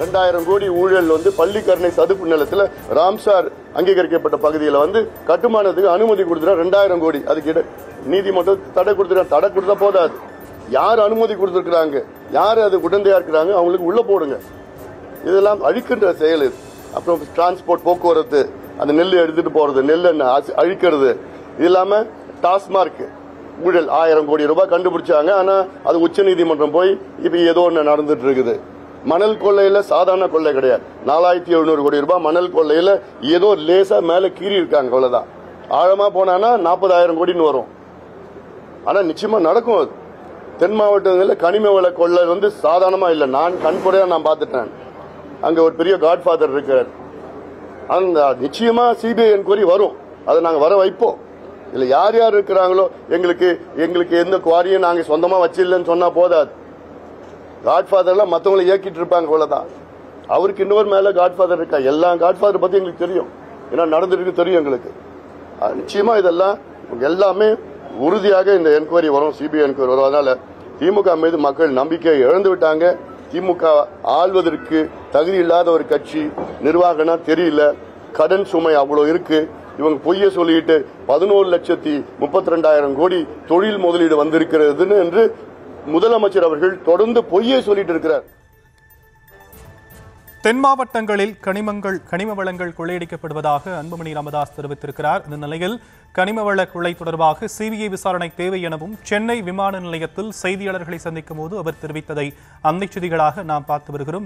2000 கோடி ஊழல் பள்ளிக்கரணை சதுப்பு நிலத்தில் ராம்சார் அங்கீகரிக்கப்பட்ட பகுதியில் கட்டுமானத்துக்கு அனுமதி கொடுத்துட்டா 2000 கோடி. அதுக்கு நீதிமன்றம் தடை கொடுத்துட்டா. தடை கொடுத்தா போதாது, யார் அனுமதி கொடுத்துருக்காங்க, யார் அது உடந்தையா இருக்கிறாங்க அவங்களுக்கு உள்ள போடுங்க. இதெல்லாம் அழிக்கின்ற செயல். அப்புறம் டிரான்ஸ்போர்ட் போக்குவரத்து, அந்த நெல் எடுத்துட்டு போறது, நெல் அழிக்கிறது. இது இல்லாம டாஸ்மார்க் ஊழல் 1000 கோடி ரூபாய் கண்டுபிடிச்சாங்க. ஆனா அது உச்ச நீதிமன்றம் போய் இப்ப ஏதோ ஒன்று நடந்துட்டு இருக்குது. மணல் கொள்ளையில சாதாரண கொள்ளை கிடையாது. 4700 கோடி ரூபாய் மணல் கொள்ளையில ஏதோ லேசா மேல கீறி இருக்காங்க, அவ்வளவுதான். ஆழமா போனா 40,000 கோடின்னு வரும். ஆனா நிச்சயமா நடக்கும். அது தென் மாவட்டங்களில் கனிம வள கொள்ளை சாதாரணமா இல்லை. நான் கண்கூடையா நான் பார்த்துட்டேன். அங்க ஒரு பெரிய காட்ஃபாதர் இருக்கார். அந்த நிச்சயமா சிபிஐ என்கொயரி வரும். அதை நாங்க வர வைப்போம். இல்ல யார் யார் இருக்கிறாங்களோ எங்களுக்கு எந்த குவாரியும் நாங்க சொந்தமா வச்சிடலன்னு சொன்னா போதாது. காட்ஃபாதர்லாம் மற்றவங்களை இயக்கிட்டு இருப்பாங்க, அவ்வளவுதான். அவருக்கு இன்னொரு மேல காட்ஃபாதர் இருக்கா. எல்லா காட்ஃபாதர் பத்தி எங்களுக்கு தெரியும், ஏன்னா நடந்துருக்கு தெரியும் எங்களுக்கு. நிச்சயமா இதெல்லாம் எல்லாமே உறுதியாக இந்த என்கொயரி வரும், சிபிஐ என்கொயரி வரும். அதனால திமுக மீது மக்கள் நம்பிக்கை இழந்து விட்டாங்க. திமுக ஆள்வதற்கு தகுதி இல்லாத ஒரு கட்சி, நிர்வாகம்னா தெரியல, கடன் சுமை அவ்வளவு இருக்கு. இவங்க பொய்ய சொல்லிட்டு 11,32,000 கோடி தொழில் முதலீடு வந்திருக்கிறது என்று முதலமைச்சர் அவர்கள் தொடர்ந்து பொய்யை சொல்லிட்டு இருக்கிறார். தென் மாவட்டங்களில் கனிம வளங்கள் கொள்ளையடிக்கப்படுவதாக அன்புமணி ராமதாஸ் தெரிவித்திருக்கிறார். இந்த நிலையில் கனிம வள கொள்ளை தொடர்பாக சிபிஐ விசாரணை தேவை எனவும் சென்னை விமான நிலையத்தில் செய்தியாளர்களை சந்திக்கும் போது அவர் தெரிவித்ததை அன்னைச் செய்திகளாக நாம் பார்த்து வருகிறோம்.